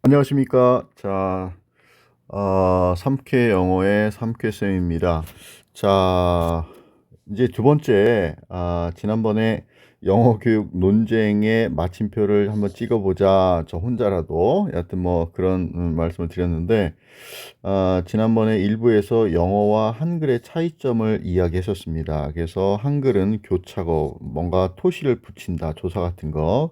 안녕하십니까. 자, 3K 영어의 3K쌤입니다. 자, 이제 두 번째, 지난번에 영어 교육 논쟁의 마침표를 한번 찍어보자. 저 혼자라도. 여하튼 뭐 그런 말씀을 드렸는데, 지난번에 일부에서 영어와 한글의 차이점을 이야기했었습니다. 그래서 한글은 교차고 뭔가 토시를 붙인다. 조사 같은 거.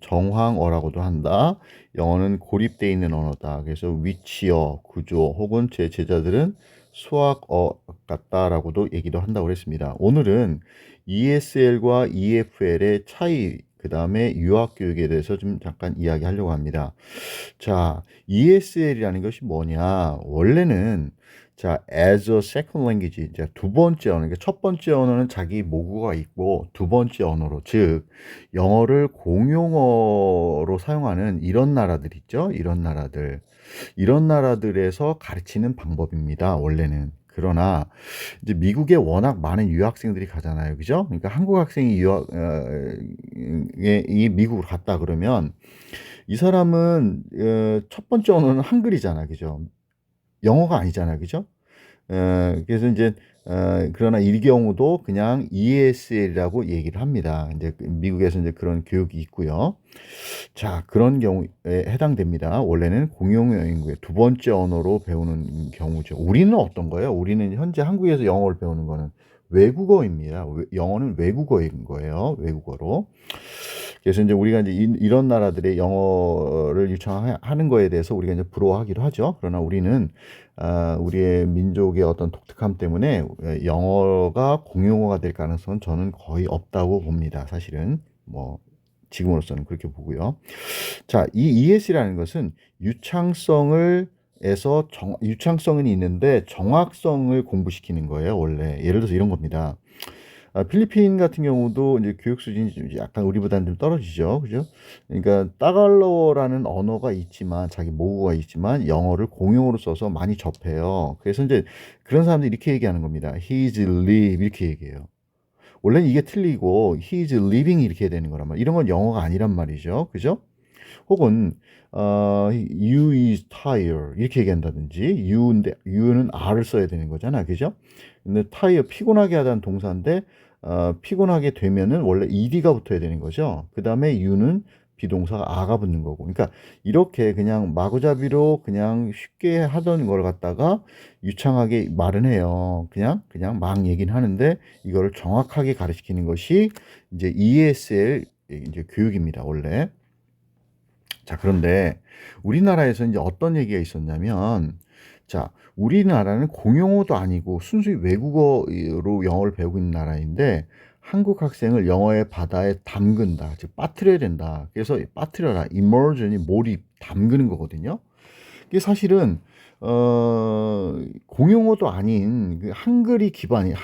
정황어라고도 한다. 영어는 고립되어 있는 언어다. 그래서 위치어, 구조 혹은 제 제자들은 수학어 같다라고도 얘기도 한다고 그랬습니다. 오늘은 ESL과 EFL의 차이, 그 다음에 유학 교육에 대해서 좀 잠깐 이야기하려고 합니다. 자, ESL이라는 것이 뭐냐? 원래는 자, as a second language, 이제 두 번째 언어, 그러니까 첫 번째 언어는 자기 모국어가 있고 두 번째 언어로, 즉 영어를 공용어로 사용하는 이런 나라들 있죠? 이런 나라들에서 가르치는 방법입니다. 원래는. 그러나 이제 미국에 워낙 많은 유학생들이 가잖아요. 그죠? 그러니까 한국 학생이 이 미국으로 갔다 그러면 이 사람은 첫 번째 언어는 한글이잖아. 그죠? 영어가 아니잖아. 그죠? 그래서 이제 그러나 이 경우도 그냥 ESL이라고 얘기를 합니다. 이제 미국에서 이제 그런 교육이 있고요. 자, 그런 경우에 해당됩니다. 원래는 공용어인고요. 두 번째 언어로 배우는 경우죠. 우리는 어떤 거예요? 우리는 현재 한국에서 영어를 배우는 거는 외국어입니다. 영어는 외국어인 거예요. 외국어로. 그래서 이제 우리가 이제 이런 나라들의 영어를 유창하는 거에 대해서 우리가 이제 부러워하기도 하죠. 그러나 우리는 우리의 민족의 어떤 독특함 때문에 영어가 공용어가 될 가능성은 저는 거의 없다고 봅니다. 사실은 뭐 지금으로서는 그렇게 보고요. 자, 이 ES라는 것은 유창성은 있는데 정확성을 공부시키는 거예요. 원래 예를 들어서 이런 겁니다. 필리핀 같은 경우도 이제 교육 수준이 좀 약간 우리보다는 좀 떨어지죠. 그죠? 그러니까 따갈로라는 언어가 있지만 자기 모국어가 있지만 영어를 공용어로 써서 많이 접해요. 그래서 이제 그런 사람들이 이렇게 얘기하는 겁니다. He's live 이렇게 얘기해요. 원래는 이게 틀리고 he's living 이렇게 해야 되는 거란 말이에요. 이런 건 영어가 아니란 말이죠. 그죠? 혹은 you is tired 이렇게 얘기한다든지 you인데 you는 are를 써야 되는 거잖아. 그죠? 근데 tired 피곤하게 하다는 동사인데 피곤하게 되면은 원래 ed가 붙어야 되는 거죠. 그다음에 you는 비동사가 a가 붙는 거고. 그러니까 이렇게 그냥 마구잡이로 그냥 쉽게 하던 걸 갖다가 유창하게 말은 해요. 그냥 막 얘기는 하는데 이거를 정확하게 가르치는 것이 이제 ESL 이제 교육입니다. 원래. 자, 그런데 우리나라에서 이제 어떤 얘기가 있었냐면, 자, 우리나라는 공용어도 아니고 순수히 외국어로 영어를 배우고 있는 나라인데, 한국 학생을 영어의 바다에 담근다. 즉, 빠뜨려야 된다. 그래서 빠뜨려라. immersion이 몰입, 담그는 거거든요. 이게 사실은, 공용어도 아닌, 한글인 기반인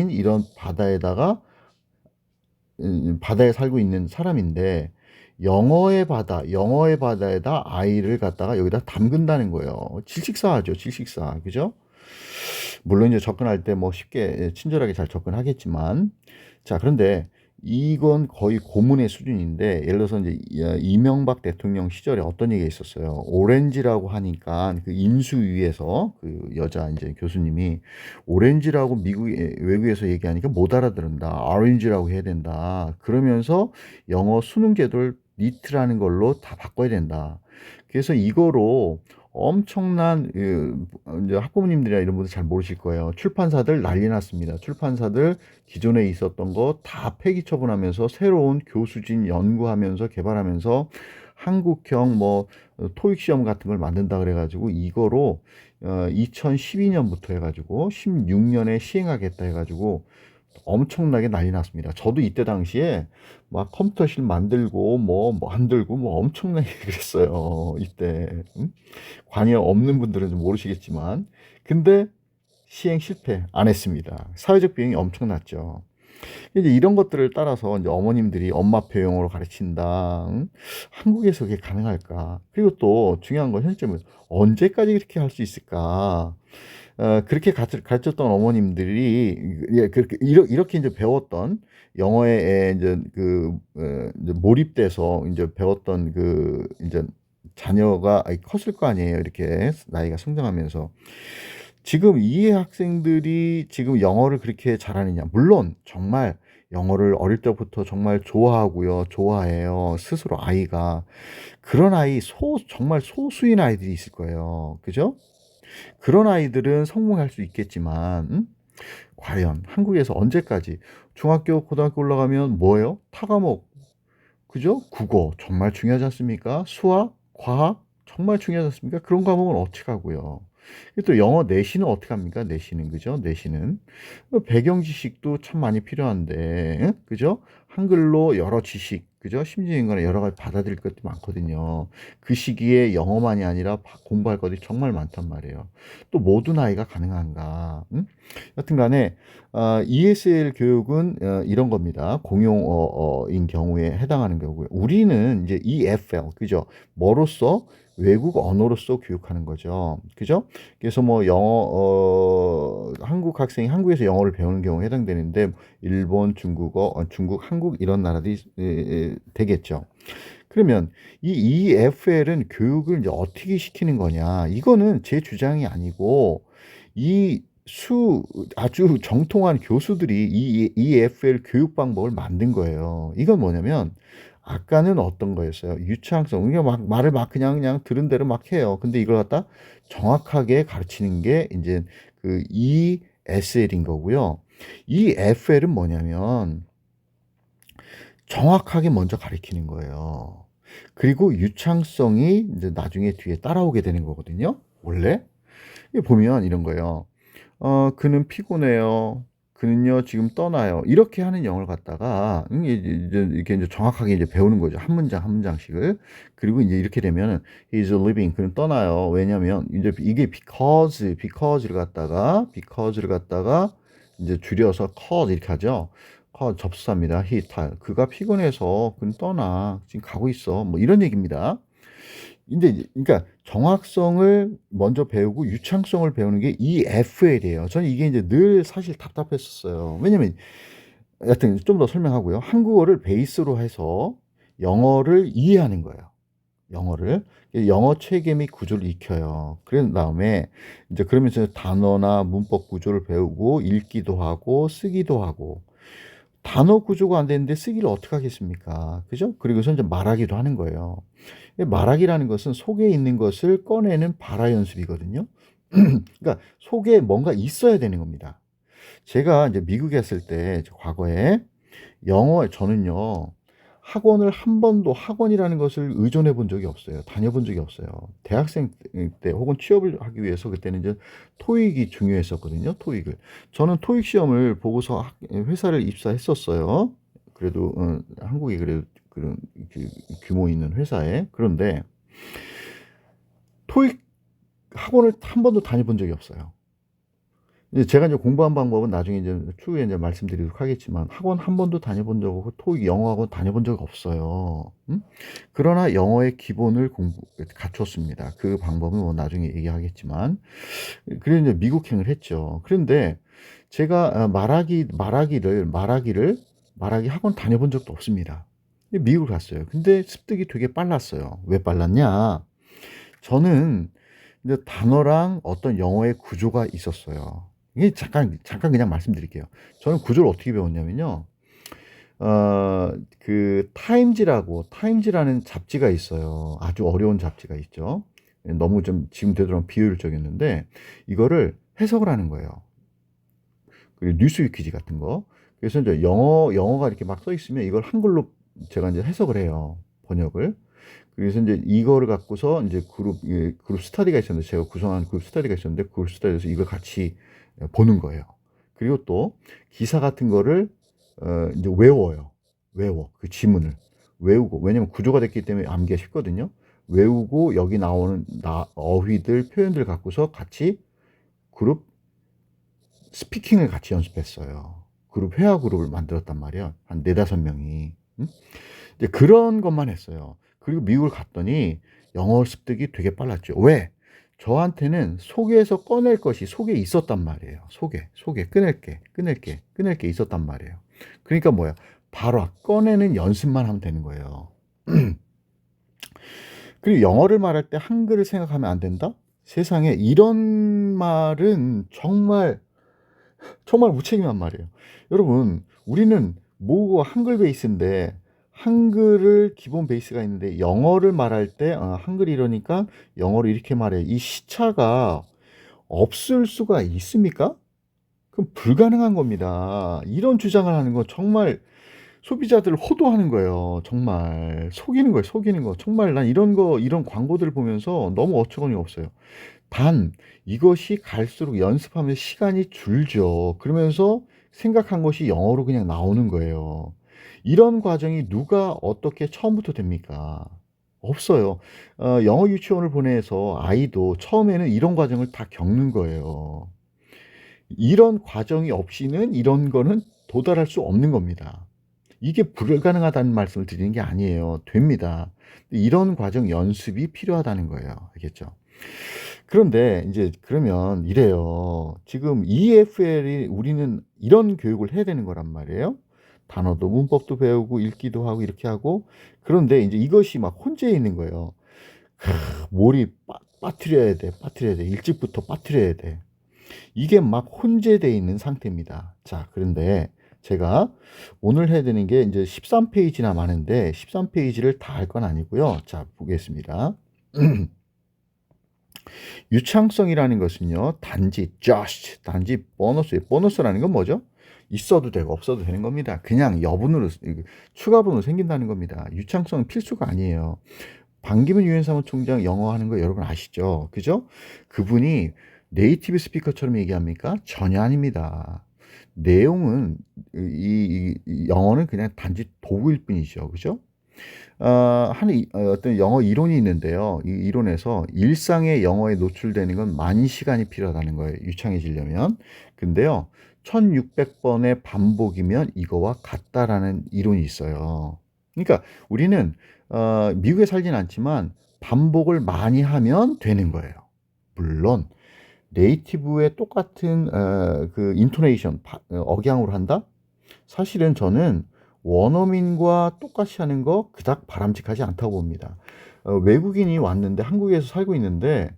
이런 바다에 살고 있는 사람인데 영어의 바다에다 아이를 갖다가 여기다 담근다는 거예요. 질식사하죠, 질식사. 그죠? 물론 이제 접근할 때 뭐 쉽게 친절하게 잘 접근하겠지만 자, 그런데 이건 거의 고문의 수준인데 예를 들어서 이제 이명박 대통령 시절에 어떤 얘기가 있었어요. 오렌지라고 하니까 그 인수위에서 그 여자 이제 교수님이 오렌지라고 외국에서 얘기하니까 못 알아들은다. 오렌지라고 해야 된다. 그러면서 영어 수능 제도를 니트라는 걸로 다 바꿔야 된다. 그래서 이거로 엄청난 이제 학부모님들이나 이런 분들 잘 모르실 거예요. 출판사들 난리 났습니다. 출판사들 기존에 있었던 거 다 폐기 처분하면서 새로운 교수진 연구하면서 개발하면서 한국형 뭐 토익 시험 같은 걸 만든다 그래가지고 이거로 2012년부터 해가지고 16년에 시행하겠다 해가지고 엄청나게 난리 났습니다. 저도 이때 당시에 막 컴퓨터실 만들고 뭐 만들고 뭐 엄청나게 그랬어요. 이때 관여 없는 분들은 좀 모르시겠지만 근데 시행 실패 안 했습니다. 사회적 비용이 엄청났죠. 이제 이런 것들을 따라서 이제 어머님들이 엄마표 영어로 가르친다. 응? 한국에서 그게 가능할까? 그리고 또 중요한 건 현재는 언제까지 이렇게 할 수 있을까? 그렇게 가르쳤던 어머님들이 예 그렇게 이렇게 인제 배웠던 영어에 인제 인제 몰입돼서 인제 배웠던 인제 자녀가 컸을 거 아니에요, 이렇게 나이가 성장하면서. 지금 이 학생들이 지금 영어를 그렇게 잘하느냐. 물론 정말 영어를 어릴 때부터 정말 좋아하고요. 좋아해요, 스스로 아이가. 그런 아이 정말 소수인 아이들이 있을 거예요. 그죠? 그런 아이들은 성공할 수 있겠지만 과연 한국에서 언제까지 중학교, 고등학교 올라가면 뭐예요? 타과목, 그죠? 국어 정말 중요하지 않습니까? 수학, 과학 정말 중요하지 않습니까? 그런 과목은 어떻게 하고요. 또 영어 내신은 어떻게 합니까? 내신은, 그죠? 내신은. 배경 지식도 참 많이 필요한데 그죠? 한글로 여러 지식, 그죠? 심지어 인간은 여러 가지 받아들일 것도 많거든요. 그 시기에 영어만이 아니라 공부할 것이 정말 많단 말이에요. 또 모든 아이가 가능한가? 여튼 간에 ESL 교육은 이런 겁니다. 공용어인 경우에 해당하는 거고요. 우리는 이제 EFL, 그죠? 뭐로써? 외국 언어로서 교육하는 거죠. 그죠? 그래서 뭐 한국 학생이 한국에서 영어를 배우는 경우에 해당되는데 일본, 중국어, 중국, 한국 이런 나라들이 되겠죠. 그러면 이 EFL은 교육을 이제 어떻게 시키는 거냐? 이거는 제 주장이 아니고 이 아주 정통한 교수들이 이 EFL 교육 방법을 만든 거예요. 이건 뭐냐면 아까는 어떤 거였어요? 유창성. 그냥 막 말을 막 그냥 들은 대로 막 해요. 근데 이걸 갖다 정확하게 가르치는 게 인제 ESL인 거고요. EFL은 뭐냐면 정확하게 먼저 가르치는 거예요. 그리고 유창성이 인제 나중에 뒤에 따라오게 되는 거거든요, 원래. 여기 보면 이런 거예요. "그는 피곤해요. 그는요 지금 떠나요." 이렇게 하는 영어를 갖다가 이제 이렇게 인제 정확하게 이제 배우는 거죠, 한 문장 한 문장씩을. 그리고 인제 이렇게 되면은 "He's leaving." 그는 떠나요. 왜냐면 인제 이게 because를 갖다가 인제 줄여서 cause 이렇게 하죠. 접수사입니다. He tired. "그가 피곤해서 그는 떠나. 지금 가고 있어." 뭐 이런 얘기입니다. 근데 이제 그러니까 정확성을 먼저 배우고 유창성을 배우는 게 EFL이에요. 저는 이게 인제 늘 사실 답답했었어요. 왜냐면 여하튼 좀 더 설명하고요. 한국어를 베이스로 해서 영어를 이해하는 거예요, 영어를. 영어 체계 및 구조를 익혀요. 그런 다음에 인제 그러면서 단어나 문법 구조를 배우고 읽기도 하고 쓰기도 하고. 단어 구조가 안 되는데 쓰기를 어떻게 하겠습니까? 그죠? 그리고서 인제 말하기도 하는 거예요. 말하기라는 것은 속에 있는 것을 꺼내는 발화 연습이거든요. 그러니까 속에 뭔가 있어야 되는 겁니다. 제가 이제 미국에 있을 때 과거에 저는요. 학원을 한 번도 학원이라는 것을 의존해 본 적이 없어요. 다녀본 적이 없어요. 대학생 때 혹은 취업을 하기 위해서 그때는 이제 토익이 중요했었거든요, 토익을. 저는 토익 시험을 보고서 회사를 입사했었어요. 그래도 한국에 그래도 그런 규모 있는 회사에. 그런데 토익 학원을 한 번도 다녀본 적이 없어요. 이제 제가 이제 공부한 방법은 나중에 이제 추후에 이제 말씀드리도록 하겠지만 학원 한 번도 다녀본 적 없고 토익 영어 학원 다녀본 적 없어요. 그러나 영어의 기본을 갖췄습니다. 그 방법은 뭐 나중에 얘기하겠지만. 그래서 이제 미국행을 했죠. 그런데 제가 말하기 학원 다녀본 적도 없습니다. 근데 미국을 갔어요. 근데 습득이 되게 빨랐어요. 왜 빨랐냐? 저는 이제 단어랑 어떤 영어의 구조가 있었어요. 이게 잠깐 그냥 말씀드릴게요. 저는 구조를 어떻게 배웠냐면요. 타임지라는 잡지가 있어요. 아주 어려운 잡지가 있죠. 너무 좀 지금 되도록 비효율적이었는데 이거를 해석을 하는 거예요. 그리고 뉴스위키지 같은 거. 그래서 인제 영어가 이렇게 막 써 있으면 이걸 한글로 제가 인제 해석을 해요, 번역을. 그래서 인제 이거를 갖고서 인제 그룹 스터디가 있었는데 제가 구성한 그룹 스터디가 있었는데 그룹 스터디에서 이걸 같이 보는 거예요. 그리고 또 기사 같은 거를 인제 외워요. 그 지문을. 외우고 왜냐면 구조가 됐기 때문에 암기가 쉽거든요. 외우고 여기 나오는 어휘들, 표현들 갖고서 같이 그룹 스피킹을 같이 연습했어요. 회화 그룹을 만들었단 말이에요. 한 4-5 명이. 이제 그런 것만 했어요. 그리고 미국을 갔더니 영어 습득이 되게 빨랐죠. 왜? 저한테는 속에서 꺼낼 것이 속에 있었단 말이에요. 속에 꺼낼 게 있었단 말이에요. 그러니까 뭐야? 바로 꺼내는 연습만 하면 되는 거예요. 그리고 영어를 말할 때 한글을 생각하면 안 된다? 세상에 이런 말은 정말 무책임한 말이에요. 여러분, 우리는 모국어가 한글 베이스인데 한글을 기본 베이스가 있는데 영어를 말할 때 한글이 이러니까 영어를 이렇게 말해. 이 시차가 없을 수가 있습니까? 그럼 불가능한 겁니다. 이런 주장을 하는 건 정말 소비자들을 호도하는 거예요. 정말 속이는 거예요. 속이는 거. 정말 난 이런 광고들을 보면서 너무 어처구니 없어요. 단 이것이 갈수록 연습하면서 시간이 줄죠. 그러면서 생각한 것이 영어로 그냥 나오는 거예요. 이런 과정이 누가 어떻게 처음부터 됩니까? 없어요. 영어 유치원을 보내서 아이도 처음에는 이런 과정을 다 겪는 거예요. 이런 과정이 없이는 이런 거는 도달할 수 없는 겁니다. 이게 불가능하다는 말씀을 드리는 게 아니에요. 됩니다. 이런 과정 연습이 필요하다는 거예요. 알겠죠? 그런데 인제 그러면 이래요. 지금 EFL이 우리는 이런 교육을 해야 되는 거란 말이에요. 단어도 문법도 배우고 읽기도 하고 이렇게 하고 그런데 인제 이것이 막 혼재해 있는 거예요. 몰입 빠뜨려야 돼, 빠뜨려야 돼. 일찍부터 빠뜨려야 돼. 이게 막 혼재되어 있는 상태입니다. 자, 그런데 제가 오늘 해야 되는 게 인제 13 페이지나 많은데 13 페이지를 다 할 건 아니고요. 자, 보겠습니다. 유창성이라는 것은요. 단지 just 단지 보너스예요. 보너스라는 건 뭐죠? 있어도 되고 없어도 되는 겁니다. 그냥 여분으로 추가분으로 생긴다는 겁니다. 유창성은 필수가 아니에요. 반기문 유엔 사무총장 영어 하는 거 여러분 아시죠? 그죠? 그분이 네이티브 스피커처럼 얘기합니까? 전혀 아닙니다. 내용은 이 영어는 그냥 단지 도구일 뿐이죠. 그죠? 어떤 영어 이론이 있는데요. 이 이론에서 일상의 영어에 노출되는 건 만 시간이 필요하다는 거예요, 유창해지려면. 근데요, 1600번의 반복이면 이거와 같다라는 이론이 있어요. 그러니까 우리는 미국에 살진 않지만 반복을 많이 하면 되는 거예요. 물론 네이티브의 똑같은 그 인토네이션 억양으로 한다? 사실은 저는 원어민과 똑같이 하는 거 그닥 바람직하지 않다고 봅니다. 외국인이 왔는데 한국에서 살고 있는데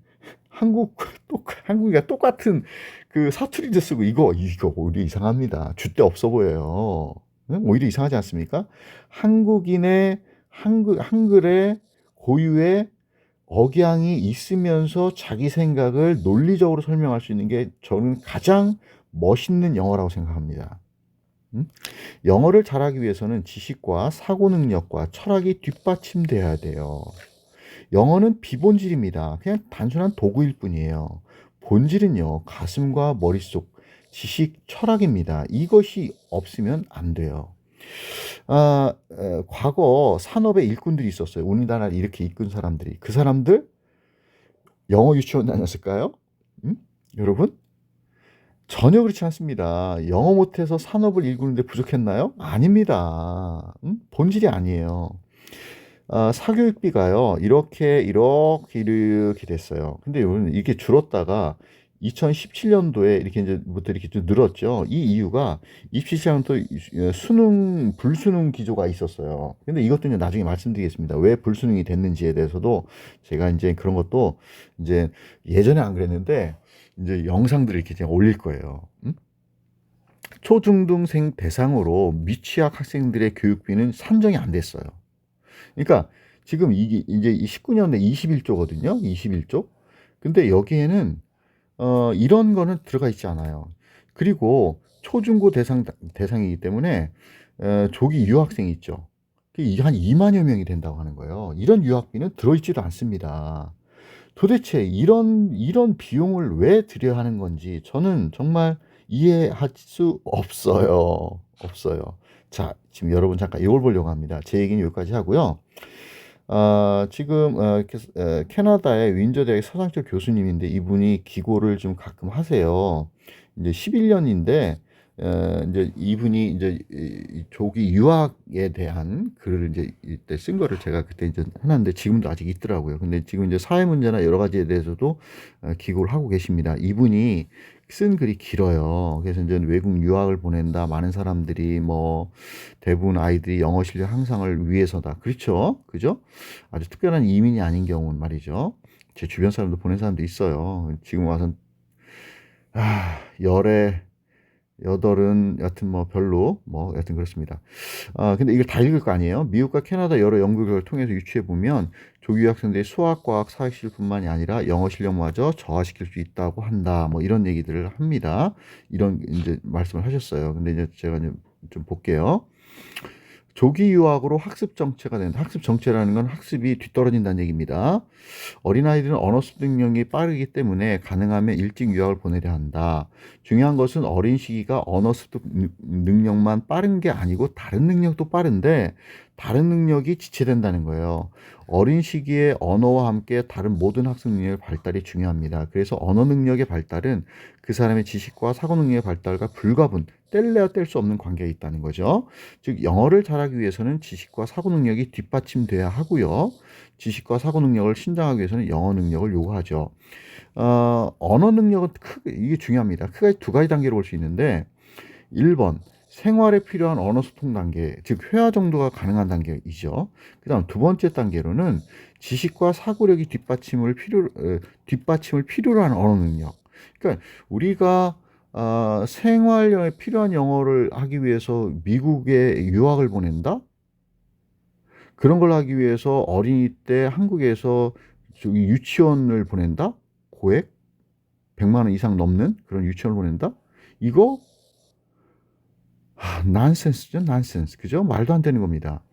한국이가 똑같은 그 사투리도 쓰고 이거 오히려 이상합니다. 줏대 없어 보여요. 응? 오히려 이상하지 않습니까? 한국인의 한글의 고유의 억양이 있으면서 자기 생각을 논리적으로 설명할 수 있는 게 저는 가장 멋있는 영어라고 생각합니다. 영어를 잘하기 위해서는 지식과 사고 능력과 철학이 뒷받침돼야 돼요. 영어는 비본질입니다. 그냥 단순한 도구일 뿐이에요. 본질은요, 가슴과 머릿속, 지식, 철학입니다. 이것이 없으면 안 돼요. 과거 산업의 일꾼들이 있었어요. 우리나라를 이렇게 이끈 사람들이. 그 사람들 영어 유치원 다녔을까요? 여러분? 전혀 그렇지 않습니다. 영어 못해서 산업을 일구는데 부족했나요? 아닙니다. 본질이 아니에요. 사교육비가요, 이렇게 됐어요. 근데 이게 줄었다가 2017년도에 이렇게 이제부터 이렇게 좀 늘었죠. 이 이유가 27년도 불수능 기조가 있었어요. 근데 이것도 이제 나중에 말씀드리겠습니다. 왜 불수능이 됐는지에 대해서도 제가 이제 그런 것도 이제 예전에 안 그랬는데 이제 영상들을 이렇게 제가 올릴 거예요. 초중등생 대상으로 미취학 학생들의 교육비는 산정이 안 됐어요. 그러니까 지금 이게 이제 19년에 21조거든요. 21조. 근데 여기에는 이런 거는 들어가 있지 않아요. 그리고 초중고 대상이기 때문에 조기 유학생이 있죠. 그게 한 2만여 명이 된다고 하는 거예요. 이런 유학비는 들어있지도 않습니다. 도대체 이런 비용을 왜 들여야 하는 건지 저는 정말 이해할 수 없어요. 없어요. 자, 지금 여러분 잠깐 이걸 보려고 합니다. 제 얘기는 여기까지 하고요. 지금 캐나다의 윈저 대학 서상철 교수님인데 이분이 기고를 좀 가끔 하세요. 이제 11년인데 인제 이분이 인제 이 조기 유학에 대한 글을 인제 이때 쓴 거를 제가 그때 인제 해 놨는데 지금도 아직 있더라고요. 근데 지금 인제 사회 문제나 여러 가지에 대해서도 기고를 하고 계십니다. 이분이 쓴 글이 길어요. 그래서 인제 "외국 유학을 보낸다. 많은 사람들이 뭐 대부분 아이들이 영어 실력 향상을 위해서다." 그렇죠. 그죠? 아주 특별한 이민이 아닌 경우는 말이죠. 제 주변 사람도 보낸 사람도 있어요. 지금 와선 열에 여덟은 여하튼 뭐 별로 뭐 여하튼 그렇습니다. 근데 이걸 다 읽을 거 아니에요. 미국과 캐나다 여러 연구결과를 통해서 유추해 보면 조기 유학생들이 수학, 과학, 사회 실력뿐만이 아니라 영어 실력마저 저하시킬 수 있다고 한다. 뭐 이런 얘기들을 합니다. 이런 인제 말씀을 하셨어요. 근데 이제 제가 좀 볼게요. 조기 유학으로 학습 정체가 된다. 학습 정체라는 건 학습이 뒤떨어진다는 얘기입니다. 어린아이들은 언어 습득 능력이 빠르기 때문에 가능하면 일찍 유학을 보내려 한다. 중요한 것은 어린 시기가 언어 습득 능력만 빠른 게 아니고 다른 능력도 빠른데 다른 능력이 지체된다는 거예요. 어린 시기에 언어와 함께 다른 모든 학습 능력의 발달이 중요합니다. 그래서 언어 능력의 발달은 그 사람의 지식과 사고 능력의 발달과 불가분, 뗄래야 뗄 수 없는 관계가 있다는 거죠. 즉 영어를 잘하기 위해서는 지식과 사고 능력이 뒷받침돼야 하고요. 지식과 사고 능력을 신장하기 위해서는 영어 능력을 요구하죠. 언어 능력은 크게 이게 중요합니다. 크게 두 가지 단계로 볼 수 있는데 1번 생활에 필요한 언어 소통 단계, 즉 회화 정도가 가능한 단계이죠. 그다음 두 번째 단계로는 지식과 사고력이 뒷받침을 필요로 하는 언어 능력. 그러니까 우리가 생활에 필요한 영어를 하기 위해서 미국에 유학을 보낸다? 그런 걸 하기 위해서 어린이 때 한국에서 저기 유치원을 보낸다? 고액 100만 원 이상 넘는 그런 유치원을 보낸다? 이거 난센스죠, 난센스. 그죠? 말도 안 되는 겁니다.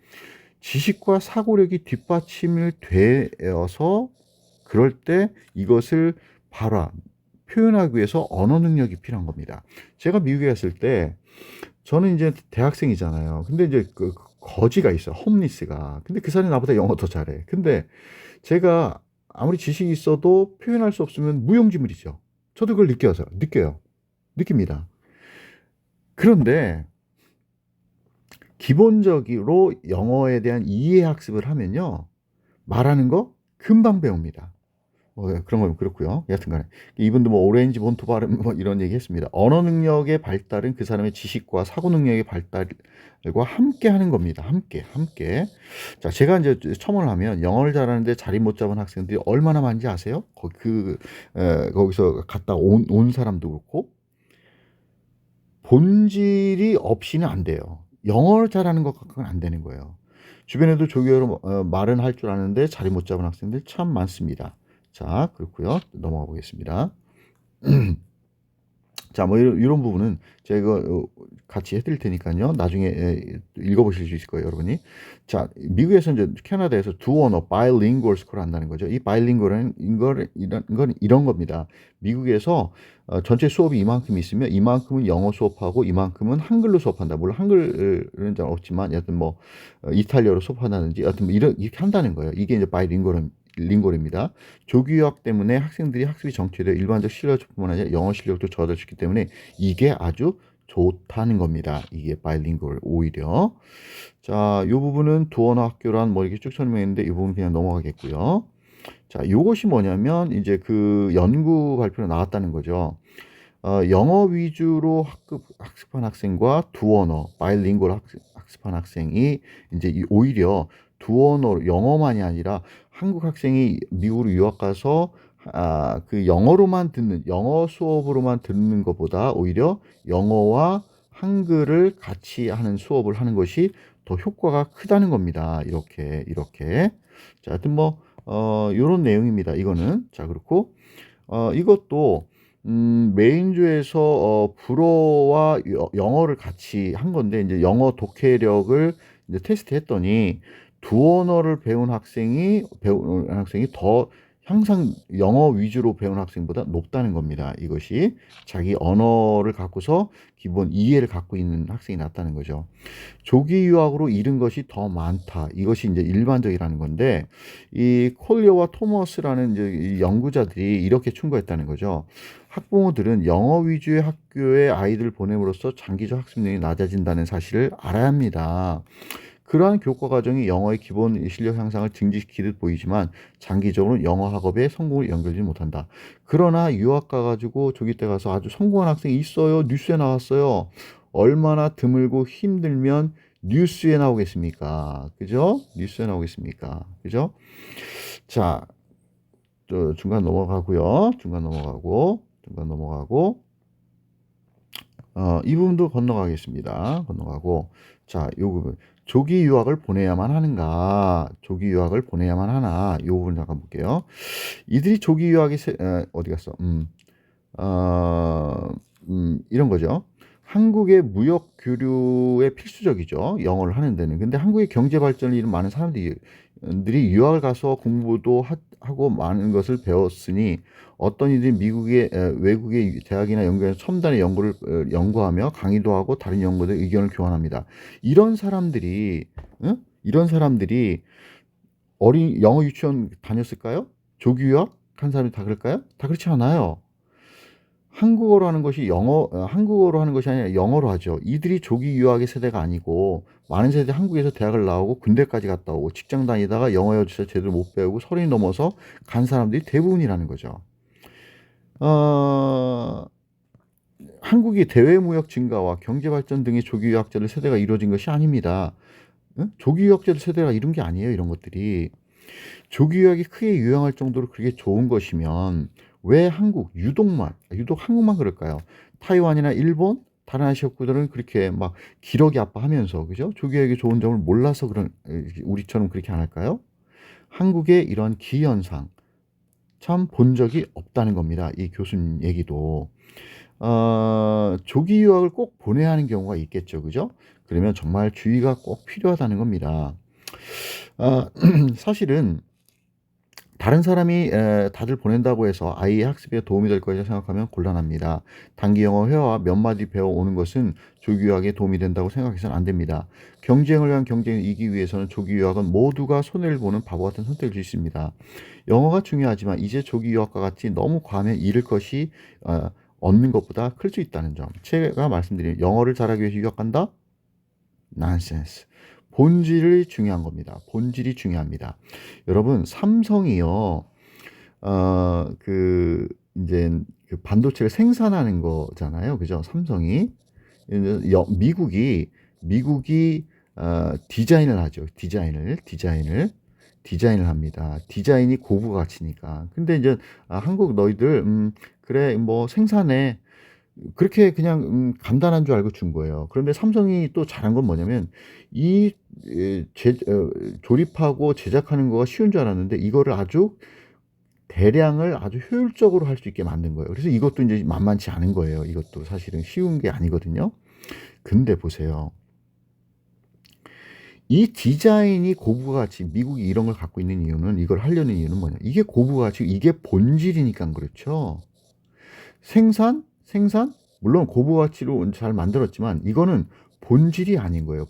지식과 사고력이 뒷받침을 되어서 그럴 때 이것을 표현하기 위해서 언어 능력이 필요한 겁니다. 제가 미국에 갔을 때 저는 인제 대학생이잖아요. 근데 이제 거지가 있어요, 홈리스가. 근데 그 사람이 나보다 영어 더 잘해. 근데 제가 아무리 지식이 있어도 표현할 수 없으면 무용지물이죠. 저도 그걸 느껴요. 느낍니다. 그런데 기본적으로 영어에 대한 이해 학습을 하면요. 말하는 거 금방 배웁니다. 그런 건 그렇고요. 여하튼간에 이분도 뭐 오렌지 본토 발음 뭐 이런 얘기했습니다. 언어 능력의 발달은 그 사람의 지식과 사고 능력의 발달과 함께하는 겁니다. 함께. 자, 제가 인제 첨언을 하면 영어를 잘하는데 자리 못 잡은 학생들이 얼마나 많은지 아세요? 거기서 갔다 온 사람도 그렇고 본질이 없이는 안 돼요. 영어를 잘하는 것 갖고는 안 되는 거예요. 주변에도 조기어로 말은 할 줄 아는데 자리 못 잡은 학생들 참 많습니다. 자, 그렇고요. 넘어가 보겠습니다. 자, 뭐 이런 부분은 제가 같이 해 드릴 테니까요. 나중에 읽어 보실 수 있을 거예요, 여러분이. 자, 미국에서 인제 캐나다에서 두 언어 bilingual 스쿨을 한다는 거죠. 이 bilingual은 이런 겁니다. 미국에서 전체 수업이 이만큼 있으면 이만큼은 영어 수업하고 이만큼은 한글로 수업한다. 물론 한글은 잘 없지만 여하튼 뭐 이탈리아로 수업한다든지 여하튼 뭐 이렇게 한다는 거예요. 이게 이제 링골입니다. 조기 유학 때문에 학생들이 학습이 정체되어 일반적 실력뿐만 아니라 영어 실력도 저하될 수 있기 때문에 이게 아주 좋다는 겁니다. 이게 바이링구얼 오히려. 자, 요 부분은 두 언어 학교란 뭐 이렇게 쭉 설명했는데 이 부분 그냥 넘어가겠고요. 자, 요것이 뭐냐면 이제 그 연구 발표로 나왔다는 거죠. 영어 위주로 학습한 학생과 두 언어 바이링구얼 학습한 학생이 이제 오히려 두 언어로 영어만이 아니라 한국 학생이 미국으로 유학 가서 그 영어 수업으로만 듣는 것보다 오히려 영어와 한글을 같이 하는 수업을 하는 것이 더 효과가 크다는 겁니다. 이렇게. 자, 하여튼 뭐 요런 내용입니다. 이거는. 자, 그렇고 이것도 메인주에서 불어와 영어를 같이 한 건데 인제 영어 독해력을 이제 테스트했더니 두 언어를 배운 학생이 더 항상 영어 위주로 배우는 학생보다 높다는 겁니다. 이것이 자기 언어를 갖고서 기본 이해를 갖고 있는 학생이 낫다는 거죠. 조기 유학으로 잃은 것이 더 많다. 이것이 이제 일반적이라는 건데, 이 콜리어와 토머스라는 이제 이 연구자들이 이렇게 충고했다는 거죠. 학부모들은 영어 위주의 학교에 아이들 보냄으로써 장기적 학습 능력이 낮아진다는 사실을 알아야 합니다. 그러한 교과 과정이 영어의 기본 실력 향상을 증진시키듯 보이지만 장기적으로 영어 학업에 성공을 연결하지 못한다. 그러나 유학 가가지고 조기 때 가서 아주 성공한 학생이 있어요. 뉴스에 나왔어요. 얼마나 드물고 힘들면 뉴스에 나오겠습니까? 그죠? 뉴스에 나오겠습니까? 그죠? 자, 또 중간 넘어가고요. 중간 넘어가고, 이 부분도 건너가겠습니다. 건너가고, 자, 요 부분. 조기 유학을 보내야만 하는가? 조기 유학을 보내야만 하나? 요 부분 잠깐 볼게요. 이들이 조기 유학이 어디 갔어? 어, 이런 거죠. 한국의 무역 교류에 필수적이죠. 영어를 하는 데는. 근데 한국의 경제 발전을 이룬 많은 사람들이 유학을 가서 공부도 하고 많은 것을 배웠으니 어떤 이들이 미국의 외국의 대학이나 연구에서 첨단의 연구를 연구하며 강의도 하고 다른 연구들 의견을 교환합니다. 이런 사람들이 응? 이런 사람들이 어린 영어 유치원 다녔을까요? 조기 유학 한 사람이 다 그럴까요? 다 그렇지 않아요. 한국어로 하는 것이 한국어로 하는 것이 아니라 영어로 하죠. 이들이 조기 유학의 세대가 아니고 많은 세대 한국에서 대학을 나오고 군대까지 갔다 오고 직장 다니다가 영어 여지서 제대로 못 배우고 서른이 넘어서 간 사람들이 대부분이라는 거죠. 어, 한국이 대외 무역 증가와 경제 발전 등의 조기 유학자들 세대가 이루어진 것이 아닙니다. 응? 조기 유학자들 세대가 이룬 게 아니에요. 이런 것들이. 조기 유학이 크게 유행할 정도로 그게 좋은 것이면 왜 유독 한국만 그럴까요? 타이완이나 일본, 다른 아시아 국가들은 그렇게 막 기러기 아빠하면서 그죠? 조기 유학이 좋은 점을 몰라서 우리처럼 그렇게 안 할까요? 한국의 이런 기현상 참 본 적이 없다는 겁니다. 이 교수님 얘기도. 조기 유학을 꼭 보내야 하는 경우가 있겠죠. 그죠? 그러면 정말 주의가 꼭 필요하다는 겁니다. 사실은 다른 사람이 다들 보낸다고 해서 아이의 학습에 도움이 될 것이라 생각하면 곤란합니다. 단기 영어 회화와 몇 마디 배워오는 것은 조기 유학에 도움이 된다고 생각해서는 안 됩니다. 경쟁을 위한 경쟁을 이기기 위해서는 조기 유학은 모두가 손해를 보는 바보 같은 선택을 줄 수 있습니다. 영어가 중요하지만 이제 조기 유학과 같이 너무 과하면 잃을 것이 얻는 것보다 클 수 있다는 점. 제가 말씀드린 영어를 잘하기 위해서 유학 간다? 난센스. 본질이 중요한 겁니다. 본질이 중요합니다. 여러분, 삼성이요, 이제 그 반도체를 생산하는 거잖아요. 그죠? 삼성이. 미국이, 디자인을 하죠. 디자인을 합니다. 디자인이 고부가 가치니까. 근데 이제, 한국 너희들, 그래, 뭐 생산해. 그렇게 그냥 간단한 줄 알고 준 거예요. 그런데 삼성이 또 잘한 건 뭐냐면 이 조립하고 제작하는 거가 쉬운 줄 알았는데 이거를 아주 대량을 아주 효율적으로 할 수 있게 만든 거예요. 그래서 이것도 이제 만만치 않은 거예요. 이것도 사실은 쉬운 게 아니거든요. 근데 보세요. 이 디자인이 고부가 가치, 미국이 이런 걸 갖고 있는 이유는, 이걸 하려는 이유는 뭐냐? 이게 고부가 가치고 이게 본질이니까 그렇죠. 생산? 물론 고부가 가치로 잘 만들었지만 이거는 본질이 아닌 거예요.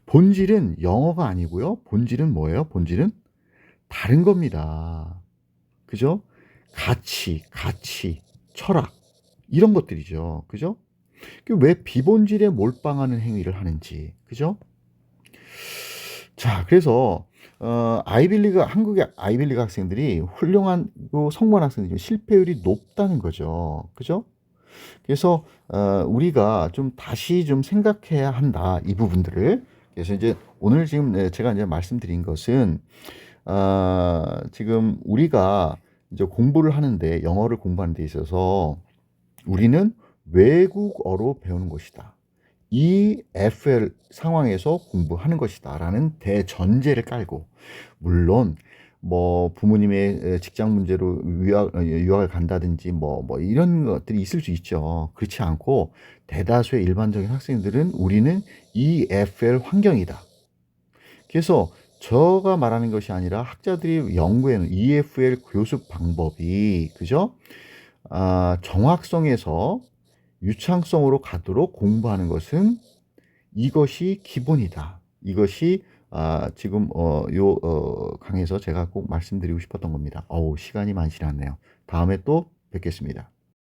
본질은 영어가 아니고요. 본질은 뭐예요? 본질은 다른 겁니다. 그죠? 가치, 철학 이런 것들이죠. 그죠? 왜 비본질에 몰빵하는 행위를 하는지. 그죠? 자, 그래서 한국의 아이빌리그 학생들이 훌륭하고 성공한 학생들이 실패율이 높다는 거죠. 그죠? 그래서 우리가 좀 다시 좀 생각해야 한다. 이 부분들을. 그래서 이제 오늘 지금 제가 이제 말씀드린 것은 지금 우리가 이제 공부를 하는데 영어를 공부하는 데 있어서 우리는 외국어로 배우는 것이다. 이 FL 상황에서 공부하는 것이다라는 대전제를 깔고, 물론 뭐 부모님의 직장 문제로 유학을 간다든지 뭐 이런 것들이 있을 수 있죠. 그렇지 않고 대다수의 일반적인 학생들은 우리는 EFL 환경이다. 그래서 제가 말하는 것이 아니라 학자들이 연구해낸 EFL 교습 방법이 그죠? 정확성에서 유창성으로 가도록 공부하는 것은 이것이 기본이다. 이것이 지금 강에서 제가 꼭 말씀드리고 싶었던 겁니다. 어우, 시간이 많지 않네요. 다음에 또 뵙겠습니다.